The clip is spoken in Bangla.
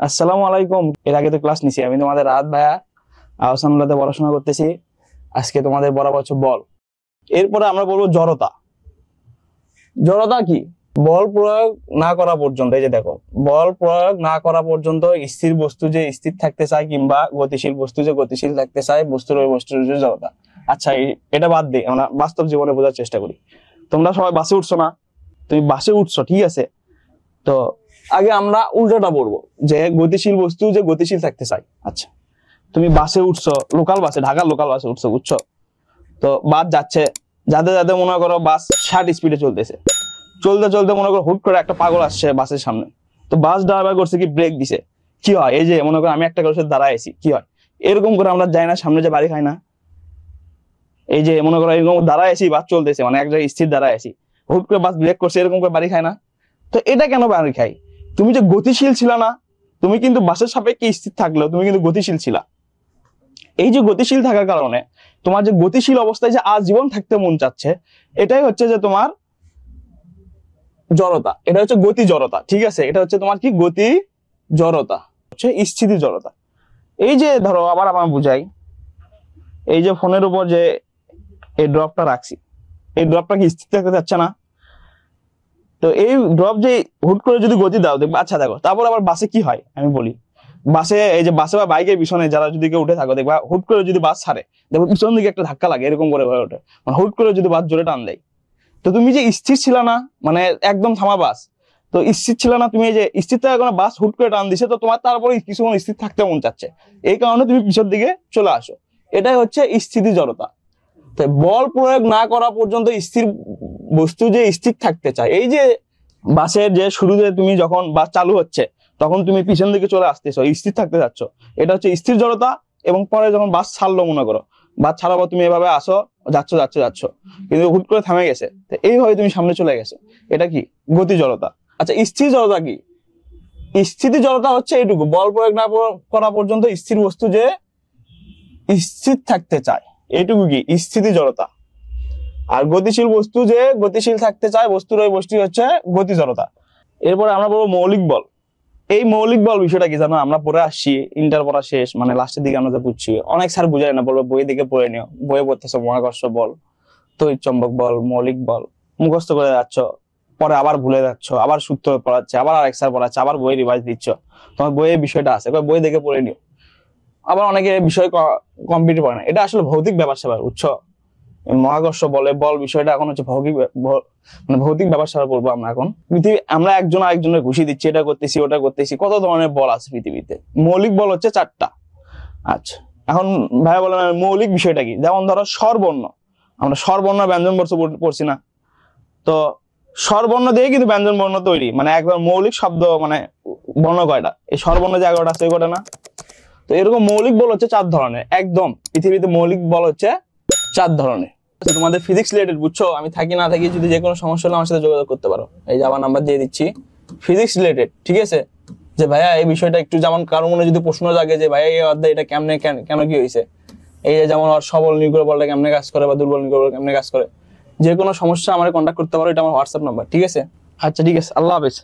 আসসালামু আলাইকুম। এর আগে তো ক্লাস নিছি, আমি তোমাদের রাত ভাইয়া আহসানুল্লাহতে পড়াশোনা করতেছি। আজকে তোমাদের বরাবর হচ্ছে বল। এরপরে আমরা বলবো জড়তা। জড়তা কি? বল প্রয়োগ না করা পর্যন্ত, এই যে দেখো, বল প্রয়োগ না করা পর্যন্ত স্থির বস্তু যে স্থির থাকতে চায় কিংবা গতিশীল বস্তু যে গতিশীল থাকতে চায়, বস্তুর ওই বস্তুর যে জড়তা। আচ্ছা, এটা বাদ দিয়ে আমরা বাস্তব জীবনে বোঝার চেষ্টা করি। তোমরা সবাই বাসে উঠছো না? তুমি বাসে উঠছো, ঠিক আছে? তো আগে আমরা উল্টাটা পড়বো, যে গতিশীল বস্তু যে গতিশীল থাকতে চাই। আচ্ছা, তুমি বাসে উঠছো, লোকাল বাসে, ঢাকার লোকাল বাসে উঠছো, বুঝছো? তো বাস যাচ্ছে, যাতে যাতে মনে করো বাস 60 স্পিডে চলতেছে। চলতে চলতে মনে করো হুট করে একটা পাগল আসছে বাসের সামনে। তো বাস ড্রাইভার করছে কি, ব্রেক দিছে। কি হয়? এই যে মনে করো আমি একটা কারোর দাঁড়ায় আছি, কি হয়? এরকম করে আমরা যাই না, সামনে যে বাড়ি খাই না, এই যে মনে করো এরকম দাঁড়ায় আছি, বাস চলতেছে, মানে এক জায়গায় স্থির দাঁড়ায় আছি, হুট করে বাস ব্রেক করছে, এরকম করে বাড়ি খায় না? তো এটা কেন বাড়ি খাই? তুমি যে গতিশীল ছিল না, তুমি কিন্তু বাসের সাপেক্ষে স্থির থাকলেও তুমি কিন্তু গতিশীল ছিলা। এই যে গতিশীল থাকার কারণে তোমার যে গতিশীল অবস্থায় যে আজীবন থাকতে মন চাচ্ছে, এটাই হচ্ছে যে তোমার জড়তা। এটা হচ্ছে গতি জড়তা, ঠিক আছে? এটা হচ্ছে তোমার কি গতি জড়তা, হচ্ছে স্থিতি জড়তা। এই যে ধরো আবার আমার বুঝাই, এই যে ফোনের উপর যে এই ড্রপটা রাখছি, এই ড্রপটা কি স্থির থাকতে চাচ্ছে না? তো এই ড্রপ যে হুট করে যদি গতি দাও, দেখবে। আচ্ছা দেখো, তারপর আবার বাসে কি হয় আমি বলি। বাসে, এই যে বাসে বা বাইকের পিছনে যারা যদি কেউ উঠে থাকো, দেখবা হুট করে যদি বাস ছাড়ে, দেখো পিছন দিকে একটা ধাক্কা লাগে, এরকম করে হয়ে ওঠে, মানে হুট করে যদি বাস জোরে টান দেয়। তো তুমি যে স্থির ছিল না, মানে একদম থামা বাস, তো স্থির ছিল না, তুমি এই যে স্থির থাকার কারণে বাস হুট করে টান দিছে, তো তোমার তারপরে কিছুক্ষণ স্থির থাকতে মন চাচ্ছে, এই কারণে তুমি পিছন দিকে চলে আসো। এটাই হচ্ছে স্থিতি জড়তা। তো বল প্রয়োগ না করা পর্যন্ত স্থির বস্তু যে স্থির থাকতে চায়, এই যে বাসের যে শুরুতে তুমি যখন বাস চালু হচ্ছে তখন তুমি পিছন দিকে চলে আসতেছো, স্থির থাকতে যাচ্ছ, এটা হচ্ছে স্থির জড়তা। এবং পরে যখন বাস ছাড়লো, মনে করো বাস ছাড়াবো, তুমি এভাবে আসো, যাচ্ছ যাচ্ছ যাচ্ছ, কিন্তু হুট করে থেমে গেছে, তো এইভাবে তুমি সামনে চলে গেছো, এটা কি গতি জড়তা। আচ্ছা, স্থির জড়তা কি? স্থিতি জড়তা হচ্ছে এইটুকু, বল প্রয়োগ না করা পর্যন্ত স্থির বস্তু যে স্থির থাকতে চায়, এইটুকু কি স্থিতি জড়তা। আর গতিশীল বস্তু যে গতিশীল থাকতে চায়, বস্তুর ওই বস্তু হচ্ছে গতি জড়তা। এরপরে আমরা বলবো মৌলিক বল। এই মৌলিক বল বিষয়টা কি জানো? আমরা পড়ে আসছি, ইন্টার পড়া শেষ, মানে লাস্টের দিকে আমরা বুঝছি, অনেক স্যার বুঝায় না, বলবো বই দিকে পড়ে নিও, বইয়ে পড়তেছো মহাকর্ষ বল, তড়িৎচম্বক বল, মৌলিক বল, মুখস্থ করে যাচ্ছ, পরে আবার ভুলে যাচ্ছ, আবার সূত্র পড়াচ্ছে, আবার আরেক স্যার পড়াচ্ছে, আবার বই রিভাইজ দিচ্ছ, তোমার বইয়ে বিষয়টা আছে, বই দেখে পড়ে নিও। আবার অনেকে বিষয় কমপ্লিট করে না, এটা আসলে ভৌতিক ব্যাপার স্যাপার, বুঝছো? মহাকর্ষ বলে বল বিষয়টা এখন হচ্ছে মানে ভৌতিক ব্যাপার স্যাপার বলবো আমরা এখন। পৃথিবী, আমরা একজন আরেকজনের ঘুষি দিচ্ছি, এটা করতেছি ওটা করতেছি, কত ধরনের বল আছে পৃথিবীতে। মৌলিক বল হচ্ছে 4টা। আচ্ছা, এখন ভাইয়া বলেন মৌলিক বিষয়টা কি? যেমন ধরো স্বরবর্ণ, আমরা স্বরবর্ণ ব্যঞ্জন বর্ণ পড়ছি না? তো স্বরবর্ণ দিয়ে কিন্তু ব্যঞ্জন বর্ণ তৈরি, মানে একবার মৌলিক শব্দ, মানে বর্ণ কয়টা? এই স্বরবর্ণ যে 11টা আছে, কয়টা না? তো এরকম মৌলিক বল হচ্ছে 4 ধরনের, একদম পৃথিবীতে মৌলিক বল হচ্ছে 4 ধরনের। তোমাদের ফিজিক্স রিলেটেড, বুঝছো? আমি থাকি না থাকি, যদি যে কোনো সমস্যা হলে আমার সাথে যোগাযোগ করতে পারো, এই যে আমার নাম্বার দিয়ে দিচ্ছি, ফিজিক্স রিলেটেড, ঠিক আছে? যে ভাইয়া এই বিষয়টা একটু, যেমন কারো মনে যদি প্রশ্ন জাগে যে ভাইয়া এই অধ্যায় এটা কেমনে কেন কি হয়েছে, এই যে যেমন আর সবল নিউক্লিয় বলটা কেমনে কাজ করে বা দুর্বল নিউক্লিয় বল কেমনে কাজ করে, যে কোনো সমস্যা আমার কন্ট্যাক্ট করতে পারো, এটা আমার হোয়াটসঅ্যাপ নাম্বার, ঠিক আছে? আচ্ছা ঠিক আছে, আল্লাহ হাফেজ।